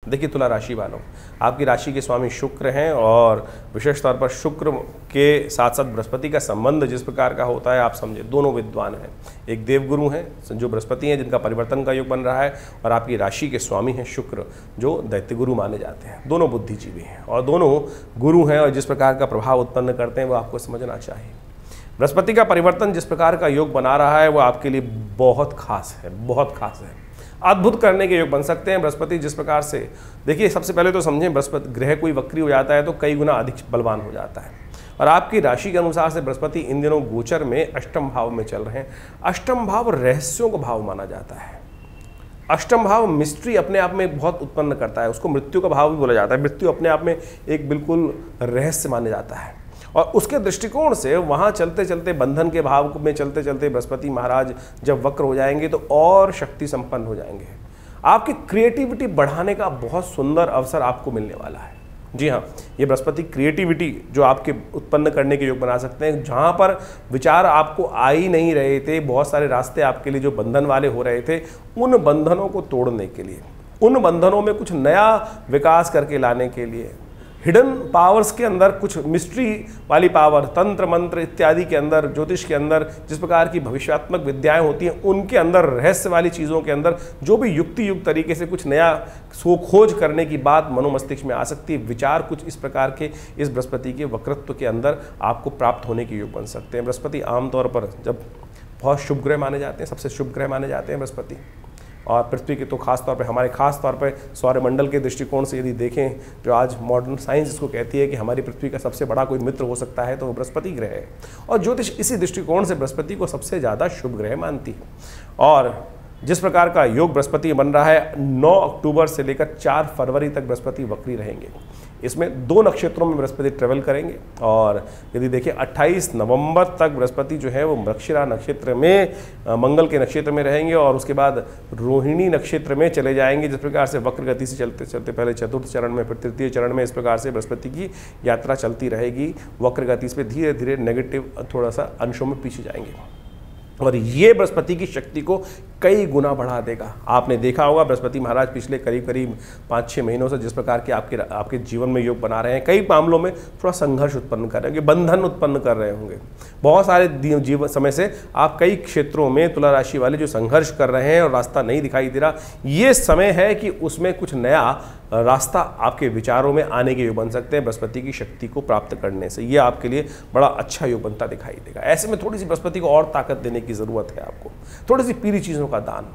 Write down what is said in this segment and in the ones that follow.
देखिए तुला राशि वालों, आपकी राशि के स्वामी शुक्र हैं और विशेष तौर पर शुक्र के साथ साथ बृहस्पति का संबंध जिस प्रकार का होता है आप समझे, दोनों विद्वान हैं। एक देवगुरु हैं जो बृहस्पति हैं जिनका परिवर्तन का योग बन रहा है, और आपकी राशि के स्वामी हैं शुक्र जो दैत्य गुरु माने जाते हैं। दोनों बुद्धिजीवी हैं और दोनों गुरु हैं, और जिस प्रकार का प्रभाव उत्पन्न करते हैं वो आपको समझना चाहिए। बृहस्पति का परिवर्तन जिस प्रकार का योग बना रहा है वो आपके लिए बहुत खास है, बहुत खास है। अद्भुत करने के योग बन सकते हैं बृहस्पति जिस प्रकार से। देखिए सबसे पहले तो समझें, बृहस्पति ग्रह कोई वक्री हो जाता है तो कई गुना अधिक बलवान हो जाता है, और आपकी राशि के अनुसार से बृहस्पति इन दिनों गोचर में अष्टम भाव में चल रहे हैं। अष्टम भाव रहस्यों का भाव माना जाता है। अष्टम भाव मिस्ट्री अपने आप में बहुत उत्पन्न करता है, उसको मृत्यु का भाव भी बोला जाता है। मृत्यु अपने आप में एक बिल्कुल रहस्य माना जाता है, और उसके दृष्टिकोण से वहाँ चलते चलते बंधन के भाव में चलते चलते बृहस्पति महाराज जब वक्र हो जाएंगे तो और शक्ति संपन्न हो जाएंगे। आपकी क्रिएटिविटी बढ़ाने का बहुत सुंदर अवसर आपको मिलने वाला है। जी हाँ, ये बृहस्पति क्रिएटिविटी जो आपके उत्पन्न करने के योग बना सकते हैं। जहाँ पर विचार आपको आ ही नहीं रहे थे, बहुत सारे रास्ते आपके लिए जो बंधन वाले हो रहे थे, उन बंधनों को तोड़ने के लिए, उन बंधनों में कुछ नया विकास करके लाने के लिए, हिडन पावर्स के अंदर कुछ मिस्ट्री वाली पावर, तंत्र मंत्र इत्यादि के अंदर, ज्योतिष के अंदर जिस प्रकार की भविष्यात्मक विद्याएं होती हैं, उनके अंदर रहस्य वाली चीज़ों के अंदर जो भी युक्ति युक्त तरीके से कुछ नया खोज करने की बात मनोमस्तिष्क में आ सकती है। विचार कुछ इस प्रकार के इस बृहस्पति के वक्रत्व के अंदर आपको प्राप्त होने के योग बन सकते हैं। बृहस्पति आमतौर पर जब बहुत शुभ ग्रह माने जाते हैं, सबसे शुभ ग्रह माने जाते हैं बृहस्पति, और पृथ्वी के तो खास तौर पे हमारे खास तौर पे सौरमंडल के दृष्टिकोण से यदि देखें, जो आज मॉडर्न साइंस इसको कहती है कि हमारी पृथ्वी का सबसे बड़ा कोई मित्र हो सकता है, तो वो बृहस्पति ग्रह है। और ज्योतिष इसी दृष्टिकोण से बृहस्पति को सबसे ज़्यादा शुभ ग्रह मानती है। और जिस प्रकार का योग बृहस्पति बन रहा है, 9 अक्टूबर से लेकर 4 फरवरी तक बृहस्पति वक्री रहेंगे। इसमें 2 नक्षत्रों में बृहस्पति ट्रेवल करेंगे, और यदि देखें 28 नवंबर तक बृहस्पति जो है वो मृगशिरा नक्षत्र में, मंगल के नक्षत्र में रहेंगे, और उसके बाद रोहिणी नक्षत्र में चले जाएंगे। जिस प्रकार से वक्र गति से चलते चलते पहले चतुर्थ चरण में, फिर तृतीय चरण में, इस प्रकार से बृहस्पति की यात्रा चलती रहेगी। वक्र गति से धीरे धीरे नेगेटिव थोड़ा सा अंशों में पीछे जाएंगे, और ये बृहस्पति की शक्ति को कई गुना बढ़ा देगा। आपने देखा होगा बृहस्पति महाराज पिछले करीब करीब 5-6 महीनों से जिस प्रकार के आपके जीवन में योग बना रहे हैं, कई मामलों में थोड़ा संघर्ष उत्पन्न कर रहे होंगे, बंधन उत्पन्न कर रहे होंगे। बहुत सारे जीवन समय से आप कई क्षेत्रों में तुला राशि वाले जो संघर्ष कर रहे हैं और रास्ता नहीं दिखाई दे रहा, ये समय है कि उसमें कुछ नया रास्ता आपके विचारों में आने के योग बन सकते हैं बृहस्पति की शक्ति को प्राप्त करने से। ये आपके लिए बड़ा अच्छा योग बनता दिखाई देगा। ऐसे में थोड़ी सी बृहस्पति को और ताकत देने की ज़रूरत है आपको, थोड़ी सी पीली चीज़ों का दान,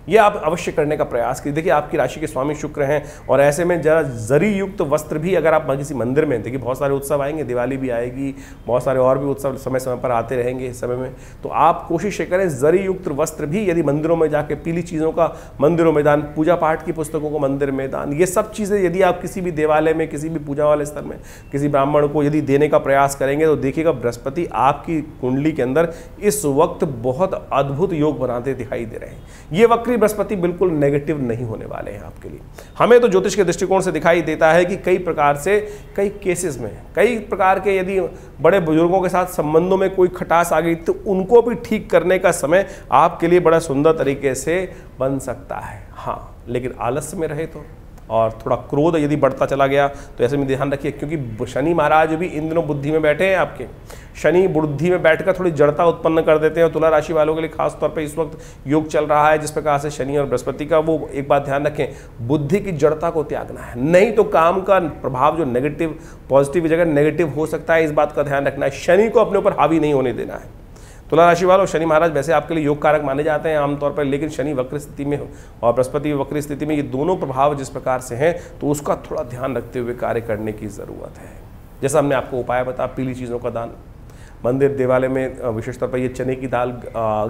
ये आप अवश्य करने का प्रयास कीजिए। देखिए आपकी राशि के स्वामी शुक्र हैं, और ऐसे में जरा जरी युक्त वस्त्र भी अगर आप किसी मंदिर में, देखिए बहुत सारे उत्सव आएंगे, दिवाली भी आएगी, बहुत सारे और भी उत्सव समय समय पर आते रहेंगे इस समय में, तो आप कोशिश करें जरी युक्त वस्त्र भी, यदि मंदिरों में जाके पीली चीज़ों का मंदिरों में दान, पूजा पाठ की पुस्तकों को मंदिर में दान, ये सब चीज़ें यदि आप किसी भी देवालय में, किसी भी पूजा वाले स्थल में किसी ब्राह्मण को यदि देने का प्रयास करेंगे, तो देखिएगा बृहस्पति आपकी कुंडली के अंदर इस वक्त बहुत अद्भुत योग बनाते दिखाई दे रहे हैं। ये वक्री बृहस्पति बिल्कुल नेगेटिव नहीं होने वाले हैं आपके लिए। हमें तो ज्योतिष के दृष्टिकोण से दिखाई देता है कि कई प्रकार से, कई केसेस में, कई प्रकार के यदि बड़े बुजुर्गों के साथ संबंधों में कोई खटास आ गई, तो उनको भी ठीक करने का समय आपके लिए बड़ा सुंदर तरीके से बन सकता है। हाँ, लेकिन आलस्य में रहे तो, और थोड़ा क्रोध यदि बढ़ता चला गया तो ऐसे में ध्यान रखिए, क्योंकि शनि महाराज भी इन दिनों बुद्धि में बैठे हैं आपके। शनि बुद्धि में बैठकर थोड़ी जड़ता उत्पन्न कर देते हैं, और तुला राशि वालों के लिए खास तौर पे इस वक्त योग चल रहा है जिस प्रकार से शनि और बृहस्पति का, वो एक बात ध्यान रखें, बुद्धि की जड़ता को त्यागना है, नहीं तो काम का प्रभाव जो नेगेटिव पॉजिटिव की जगह नेगेटिव हो सकता है, इस बात का ध्यान रखना है। शनि को अपने ऊपर हावी नहीं होने देना है। तुला राशि वालों, शनि महाराज वैसे आपके लिए योग कारक माने जाते हैं आमतौर पर, लेकिन शनि वक्र स्थिति में और बृहस्पति वक्र स्थिति में, ये दोनों प्रभाव जिस प्रकार से हैं, तो उसका थोड़ा ध्यान रखते हुए कार्य करने की ज़रूरत है। जैसा हमने आपको उपाय बताया, पीली चीज़ों का दान, मंदिर देवालय में विशेष तौर पर ये चने की दाल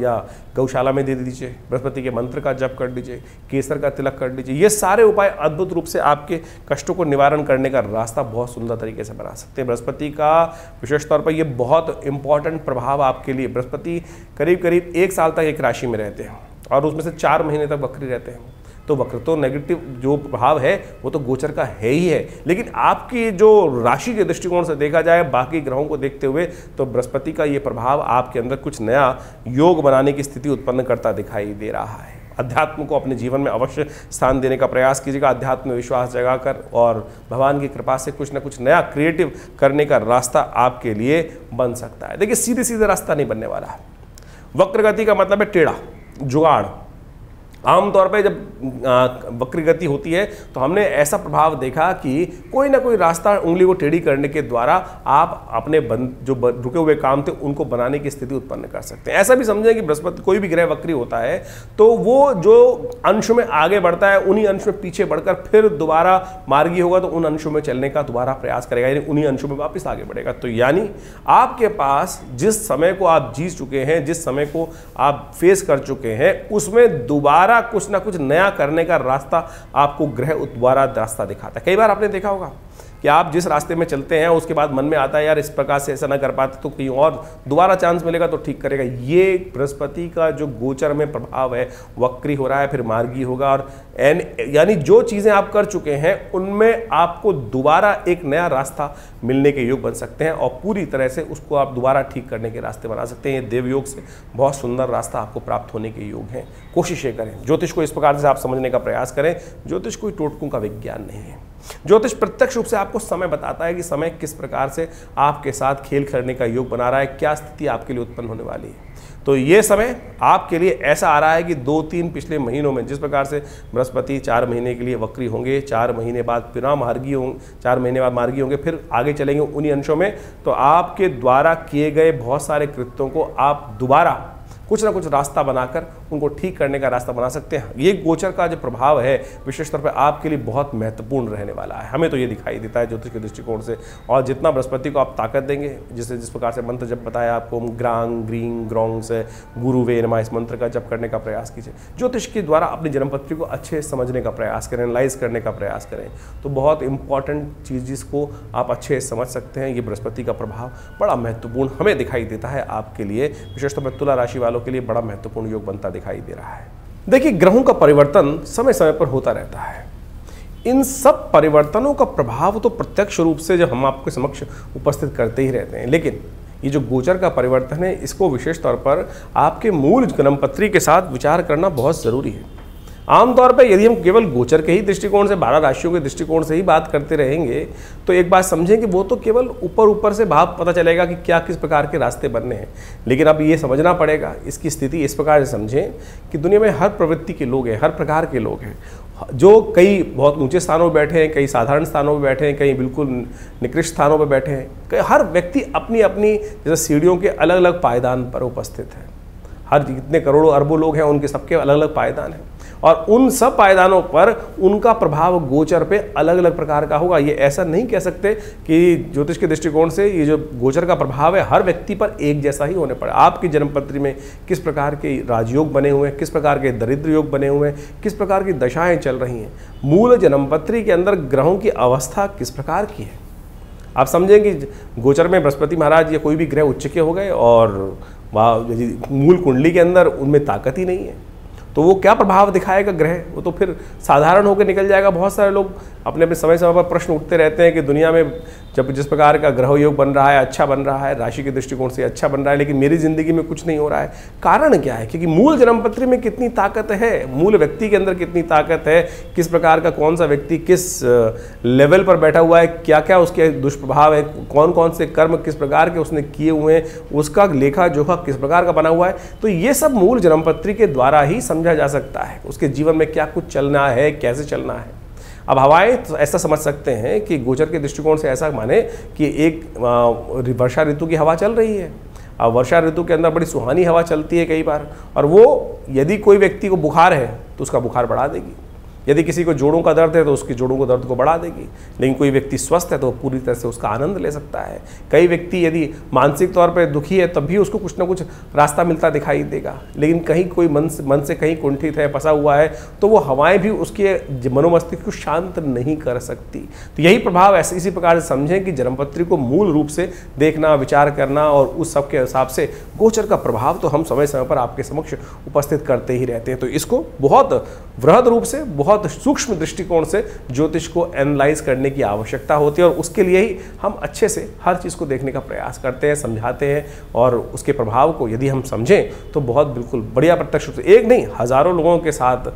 या गौशाला में दे दीजिए, बृहस्पति के मंत्र का जप कर लीजिए, केसर का तिलक कर लीजिए। ये सारे उपाय अद्भुत रूप से आपके कष्टों को निवारण करने का रास्ता बहुत सुंदर तरीके से बना सकते हैं। बृहस्पति का विशेष तौर पर ये बहुत इंपॉर्टेंट प्रभाव आपके लिए, बृहस्पति करीब करीब 1 साल तक एक राशि में रहते हैं, और उसमें से 4 महीने तक वक्री रहते हैं। तो वक्र तो नेगेटिव जो प्रभाव है वो तो गोचर का है ही है, लेकिन आपकी जो राशि के दृष्टिकोण से देखा जाए, बाकी ग्रहों को देखते हुए, तो बृहस्पति का ये प्रभाव आपके अंदर कुछ नया योग बनाने की स्थिति उत्पन्न करता दिखाई दे रहा है। अध्यात्म को अपने जीवन में अवश्य स्थान देने का प्रयास कीजिएगा। अध्यात्म में विश्वास जगाकर और भगवान की कृपा से कुछ ना कुछ नया क्रिएटिव करने का रास्ता आपके लिए बन सकता है। देखिए, सीधे सीधे रास्ता नहीं बनने वाला है। वक्र गति का मतलब है टेढ़ा, जुगाड़। आमतौर पे जब वक्र गति होती है तो हमने ऐसा प्रभाव देखा कि कोई ना कोई रास्ता उंगली को टेढ़ी करने के द्वारा आप अपने रुके हुए काम थे उनको बनाने की स्थिति उत्पन्न कर सकते हैं। ऐसा भी समझें कि बृहस्पति, कोई भी ग्रह वक्री होता है तो वो जो अंश में आगे बढ़ता है उन्हीं अंश में पीछे बढ़कर फिर दोबारा मार्गी होगा तो उन अंशों में चलने का दोबारा प्रयास करेगा, यानी उन्हीं अंशों में वापस आगे बढ़ेगा। तो यानी आपके पास जिस समय को आप जी चुके हैं, जिस समय को आप फेस कर चुके हैं, उसमें दोबारा कुछ ना कुछ नया करने का रास्ता आपको ग्रह द्वारा रास्ता दिखाता है। कई बार आपने देखा होगा कि आप जिस रास्ते में चलते हैं उसके बाद मन में आता है यार इस प्रकार से ऐसा ना कर पाते तो कहीं और दोबारा चांस मिलेगा तो ठीक करेगा। ये बृहस्पति का जो गोचर में प्रभाव है, वक्री हो रहा है फिर मार्गी होगा, और यानी जो चीज़ें आप कर चुके हैं उनमें आपको दोबारा एक नया रास्ता मिलने के योग बन सकते हैं और पूरी तरह से उसको आप दोबारा ठीक करने के रास्ते बना सकते हैं। ये देव योग से बहुत सुंदर रास्ता आपको प्राप्त होने के योग हैं। कोशिशें करें, ज्योतिष को इस प्रकार से आप समझने का प्रयास करें। ज्योतिष कोई टोटकों का विज्ञान नहीं है। ज्योतिष प्रत्यक्ष रूप से आपको समय बताता है कि समय किस प्रकार से आपके साथ खेल करने का योग बना रहा है, क्या स्थिति आपके लिए उत्पन्न होने वाली है। तो ये समय आपके लिए ऐसा आ रहा है कि 2-3 पिछले महीनों में जिस प्रकार से बृहस्पति 4 महीने के लिए वक्री होंगे, 4 महीने बाद फिर मार्गी होंगे, 4 महीने बाद मार्गी होंगे, फिर आगे चलेंगे उन्हीं अंशों में, तो आपके द्वारा किए गए बहुत सारे कृत्यों को आप दोबारा कुछ ना कुछ रास्ता बनाकर उनको ठीक करने का रास्ता बना सकते हैं। ये गोचर का जो प्रभाव है विशेष तौर पर आपके लिए बहुत महत्वपूर्ण रहने वाला है। हमें तो ये दिखाई देता है ज्योतिष के दृष्टिकोण से। और जितना बृहस्पति को आप ताकत देंगे, जिस प्रकार से मंत्र जब बताया आपको, ग्रांग ग्रींग ग्रोंग से गुरुवे नमः, इस मंत्र का जप करने का प्रयास कीजिए। ज्योतिष के द्वारा अपनी जन्मपत्री को अच्छे समझने का प्रयास करें, एनालाइज करने का प्रयास करें, तो बहुत इंपॉर्टेंट चीज़ जिसको आप अच्छे समझ सकते हैं। ये बृहस्पति का प्रभाव बड़ा महत्वपूर्ण हमें दिखाई देता है आपके लिए, विशेष तौर पर तुला राशि वालों के लिए बड़ा महत्वपूर्ण योग बनता दिखाई दे रहा है। देखिए, ग्रहों का परिवर्तन समय समय पर होता रहता है। इन सब परिवर्तनों का प्रभाव तो प्रत्यक्ष रूप से जब हम आपके समक्ष उपस्थित करते ही रहते हैं, लेकिन ये जो गोचर का परिवर्तन है इसको विशेष तौर पर आपके मूल जन्मपत्री के साथ विचार करना बहुत जरूरी है। आमतौर पर यदि हम केवल गोचर के ही दृष्टिकोण से, 12 राशियों के दृष्टिकोण से ही बात करते रहेंगे तो एक बात समझें कि वो तो केवल ऊपर से भाव पता चलेगा कि क्या किस प्रकार के रास्ते बनने हैं। लेकिन अब ये समझना पड़ेगा, इसकी स्थिति इस प्रकार से समझें कि दुनिया में हर प्रवृत्ति के लोग हैं, हर प्रकार के लोग हैं, जो कई बहुत ऊंचे स्थानों पर बैठे हैं, कई साधारण स्थानों पर बैठे हैं, कई बिल्कुल निकृष्ट स्थानों पर बैठे हैं। हर व्यक्ति अपनी अपनी जैसे सीढ़ियों के अलग अलग पायदान पर उपस्थित है। हर जितने करोड़ों अरबों लोग हैं उनके सबके अलग अलग पायदान हैं और उन सब पायदानों पर उनका प्रभाव गोचर पे अलग अलग प्रकार का होगा। ये ऐसा नहीं कह सकते कि ज्योतिष के दृष्टिकोण से ये जो गोचर का प्रभाव है हर व्यक्ति पर एक जैसा ही होने पड़े। आपकी जन्मपत्री में किस प्रकार के राजयोग बने हुए हैं, किस प्रकार के दरिद्र योग बने हुए हैं, किस प्रकार की दशाएं चल रही हैं, मूल जन्मपत्री के अंदर ग्रहों की अवस्था किस प्रकार की है। आप समझें कि गोचर में बृहस्पति महाराज या कोई भी ग्रह उच्च के हो गए और मूल कुंडली के अंदर उनमें ताकत ही नहीं है, तो वो क्या प्रभाव दिखाएगा ग्रह, वो तो फिर साधारण होकर निकल जाएगा। बहुत सारे लोग अपने अपने समय समय पर प्रश्न उठते रहते हैं कि दुनिया में जब जिस प्रकार का ग्रह योग बन रहा है, अच्छा बन रहा है, राशि के दृष्टिकोण से अच्छा बन रहा है, लेकिन मेरी जिंदगी में कुछ नहीं हो रहा है। कारण क्या है? क्योंकि मूल जन्मपत्री में कितनी ताकत है, मूल व्यक्ति के अंदर कितनी ताकत है, किस प्रकार का कौन सा व्यक्ति किस लेवल पर बैठा हुआ है, क्या क्या उसके दुष्प्रभाव है, कौन कौन से कर्म किस प्रकार के उसने किए हुए हैं, उसका लेखा जोखा किस प्रकार का बना हुआ है, तो ये सब मूल जन्मपत्री के द्वारा ही समझा जा सकता है। उसके जीवन में क्या कुछ चलना है, कैसे चलना है। अब हवाएं तो ऐसा समझ सकते हैं कि गोचर के दृष्टिकोण से ऐसा माने कि एक वर्षा ऋतु की हवा चल रही है। अब वर्षा ऋतु के अंदर बड़ी सुहानी हवा चलती है कई बार, और वो यदि कोई व्यक्ति को बुखार है तो उसका बुखार बढ़ा देगी, यदि किसी को जोड़ों का दर्द है तो उसके जोड़ों को दर्द को बढ़ा देगी। लेकिन कोई व्यक्ति स्वस्थ है तो पूरी तरह से उसका आनंद ले सकता है। कई व्यक्ति यदि मानसिक तौर पर दुखी है तब भी उसको कुछ ना कुछ रास्ता मिलता दिखाई देगा। लेकिन कहीं कोई मन से कहीं कुंठित है, फंसा हुआ है, तो वो हवाएं भी उसके मनोमस्तिष्क को शांत नहीं कर सकती। तो यही प्रभाव ऐसे इसी प्रकार से समझें कि जन्मपत्री को मूल रूप से देखना, विचार करना, और उस सब के हिसाब से गोचर का प्रभाव तो हम समय समय पर आपके समक्ष उपस्थित करते ही रहते हैं। तो इसको बहुत वृहद रूप से, बहुत बहुत सूक्ष्म दृष्टिकोण से ज्योतिष को एनालाइज करने की आवश्यकता होती है, और उसके लिए ही हम अच्छे से हर चीज़ को देखने का प्रयास करते हैं, समझाते हैं, और उसके प्रभाव को यदि हम समझें तो बहुत बिल्कुल बढ़िया प्रत्यक्ष रूप से, एक नहीं हज़ारों लोगों के साथ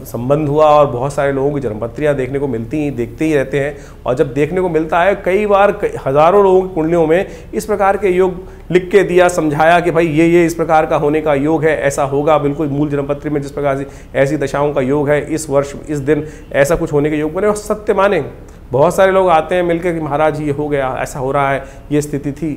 संबंध हुआ, और बहुत सारे लोगों की जन्मपत्रियाँ देखने को देखते ही रहते हैं। और जब देखने को मिलता है, कई बार हज़ारों लोगों की कुंडलियों में इस प्रकार के योग लिख के दिया, समझाया कि भाई ये इस प्रकार का होने का योग है, ऐसा होगा, बिल्कुल मूल जन्मपत्री में जिस प्रकार से ऐसी दशाओं का योग है, इस वर्ष इस दिन ऐसा कुछ होने के योग बने, और सत्य माने। बहुत सारे लोग आते हैं मिलकर कि महाराज ये हो गया, ऐसा हो रहा है, ये स्थिति थी।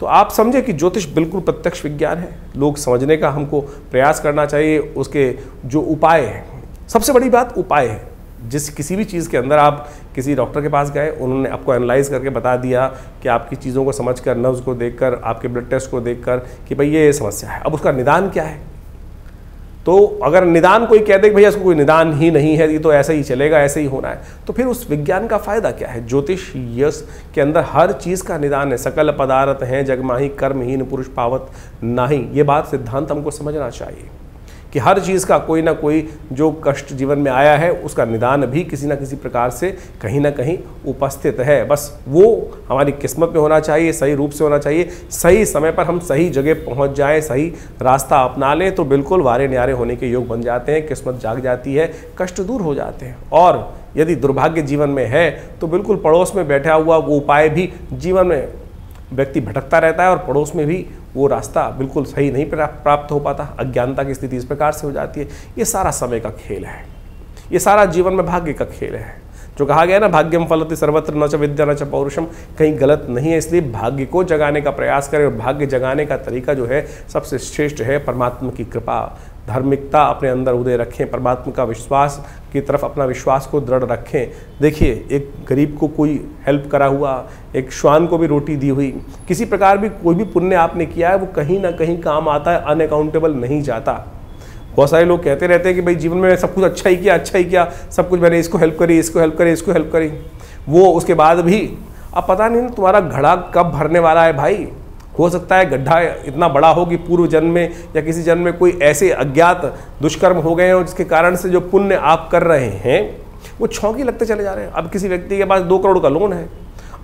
तो आप समझे कि ज्योतिष बिल्कुल प्रत्यक्ष विज्ञान है, लोग समझने का हमको प्रयास करना चाहिए। उसके जो उपाय हैं, सबसे बड़ी बात उपाय है। किसी भी चीज़ के अंदर आप किसी डॉक्टर के पास गए, उन्होंने आपको एनालाइज करके बता दिया कि आपकी चीज़ों को समझकर, नब्ज को देखकर, आपके ब्लड टेस्ट को देखकर कि भाई ये समस्या है, अब उसका निदान क्या है। तो अगर निदान कोई कह दे कि भैया इसको कोई निदान ही नहीं है, ये तो ऐसे ही चलेगा, ऐसे ही होना है, तो फिर उस विज्ञान का फायदा क्या है। ज्योतिष यश के अंदर हर चीज़ का निदान है। सकल पदार्थ हैं जगमाही, कर्महीन पुरुष पावत नाही। ये बात सिद्धांत हमको समझना चाहिए कि हर चीज़ का कोई ना कोई जो कष्ट जीवन में आया है, उसका निदान भी किसी ना किसी प्रकार से कहीं ना कहीं उपस्थित है। बस वो हमारी किस्मत में होना चाहिए, सही रूप से होना चाहिए, सही समय पर हम सही जगह पहुंच जाएं, सही रास्ता अपना लें, तो बिल्कुल वारे न्यारे होने के योग बन जाते हैं, किस्मत जाग जाती है, कष्ट दूर हो जाते हैं। और यदि दुर्भाग्य जीवन में है तो बिल्कुल पड़ोस में बैठा हुआ वो उपाय भी जीवन में व्यक्ति भटकता रहता है, और पड़ोस में भी वो रास्ता बिल्कुल सही नहीं प्राप्त हो पाता। अज्ञानता की स्थिति इस प्रकार से हो जाती है। ये सारा समय का खेल है, ये सारा जीवन में भाग्य का खेल है। जो कहा गया ना, भाग्यम फलति सर्वत्र न च विद्या न च पौरुषम, कहीं गलत नहीं है। इसलिए भाग्य को जगाने का प्रयास करें, और भाग्य जगाने का तरीका जो है सबसे श्रेष्ठ है परमात्मा की कृपा, धार्मिकता अपने अंदर उदय रखें, परमात्मा का विश्वास की तरफ अपना विश्वास को दृढ़ रखें। देखिए, एक गरीब को कोई हेल्प करा हुआ, एक श्वान को भी रोटी दी हुई, किसी प्रकार भी कोई भी पुण्य आपने किया है, वो कहीं ना कहीं काम आता है, अनअकाउंटेबल नहीं जाता। बहुत सारे लोग कहते रहते हैं कि भाई जीवन में सब कुछ अच्छा ही किया, सब कुछ मैंने इसको हेल्प करी, इसको हेल्प करी, वो उसके बाद भी अब पता नहीं तुम्हारा घड़ा कब भरने वाला है भाई। हो सकता है गड्ढा इतना बड़ा हो कि पूर्व जन्म में या किसी जन्म में कोई ऐसे अज्ञात दुष्कर्म हो गए हैं, जिसके कारण से जो पुण्य आप कर रहे हैं वो छौंकी लगते चले जा रहे हैं। अब किसी व्यक्ति के पास 2 करोड़ का लोन है,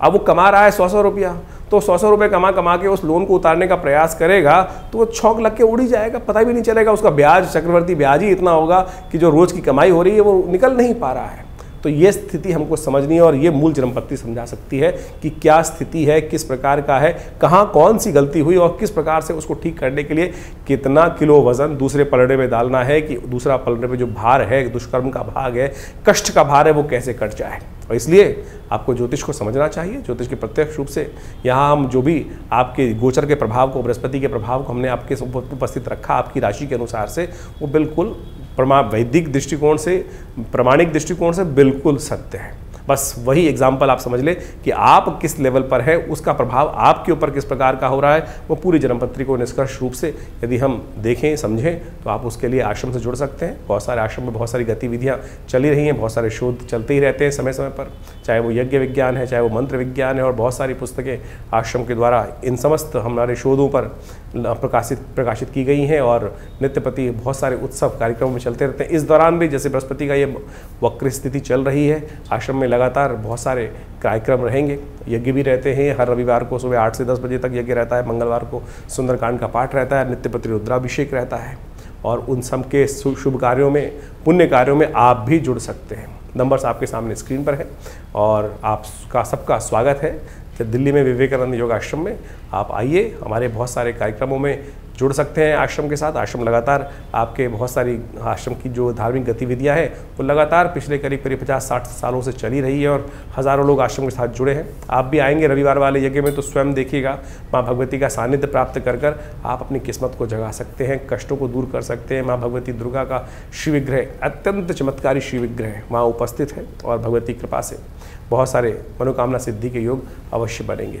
अब वो कमा रहा है 100 रुपया, तो 100 रुपये कमा के उस लोन को उतारने का प्रयास करेगा तो वो छौंक लग के उड़ ही जाएगा, पता भी नहीं चलेगा। उसका ब्याज, चक्रवर्ती ब्याज ही इतना होगा कि जो रोज़ की कमाई हो रही है वो निकल नहीं पा रहा है। तो ये स्थिति हमको समझनी है, और ये मूल जन्मपत्री समझा सकती है कि क्या स्थिति है, किस प्रकार का है, कहाँ कौन सी गलती हुई, और किस प्रकार से उसको ठीक करने के लिए कितना किलो वजन दूसरे पलड़े में डालना है कि दूसरा पलड़े पे जो भार है, दुष्कर्म का भाग है, कष्ट का भार है, वो कैसे कट जाए। और इसलिए आपको ज्योतिष को समझना चाहिए। ज्योतिष के प्रत्यक्ष रूप से यहाँ हम जो भी आपके गोचर के प्रभाव को, बृहस्पति के प्रभाव को हमने आपके उपस्थित रखा आपकी राशि के अनुसार से, वो बिल्कुल वैदिक दृष्टिकोण से, प्रामाणिक दृष्टिकोण से बिल्कुल सत्य है। बस वही एग्जाम्पल आप समझ लें कि आप किस लेवल पर है, उसका प्रभाव आपके ऊपर किस प्रकार का हो रहा है, वो पूरी जन्मपत्री को निष्कर्ष रूप से यदि हम देखें, समझें, तो आप उसके लिए आश्रम से जुड़ सकते हैं। बहुत सारे आश्रम में बहुत सारी गतिविधियाँ चली रही हैं, बहुत सारे शोध चलते ही रहते हैं समय समय पर, चाहे वो यज्ञ विज्ञान है, चाहे वो मंत्र विज्ञान है, और बहुत सारी पुस्तकें आश्रम के द्वारा इन समस्त हमारे शोधों पर प्रकाशित की गई हैं, और नित्य प्रति बहुत सारे उत्सव कार्यक्रम में चलते रहते हैं। इस दौरान भी जैसे बृहस्पति का ये वक्र स्थिति चल रही है, आश्रम में लगातार बहुत सारे कार्यक्रम रहेंगे। यज्ञ भी रहते हैं, हर रविवार को सुबह 8 से 10 बजे तक यज्ञ रहता है, मंगलवार को सुंदरकांड का पाठ रहता है, नित्य प्रति रुद्राभिषेक रहता है, और उन सब के शुभ कार्यों में, पुण्य कार्यों में आप भी जुड़ सकते हैं। नंबर्स आपके सामने स्क्रीन पर है, और आपका सबका स्वागत है दिल्ली में विवेकानंद योग आश्रम में। आप आइए, हमारे बहुत सारे कार्यक्रमों में जुड़ सकते हैं आश्रम के साथ। आश्रम लगातार आपके बहुत सारी आश्रम की जो धार्मिक गतिविधियां हैं वो लगातार पिछले करीब 50-60 सालों से चली रही है, और हज़ारों लोग आश्रम के साथ जुड़े हैं। आप भी आएंगे रविवार वाले यज्ञ में तो स्वयं देखिएगा, माँ भगवती का सानिध्य प्राप्त कर आप अपनी किस्मत को जगा सकते हैं, कष्टों को दूर कर सकते हैं। माँ भगवती दुर्गा का शिव विग्रह, अत्यंत चमत्कारी शिव विग्रह वहाँ उपस्थित है, और भगवती कृपा से बहुत सारे मनोकामना सिद्धि के योग अवश्य बनेंगे।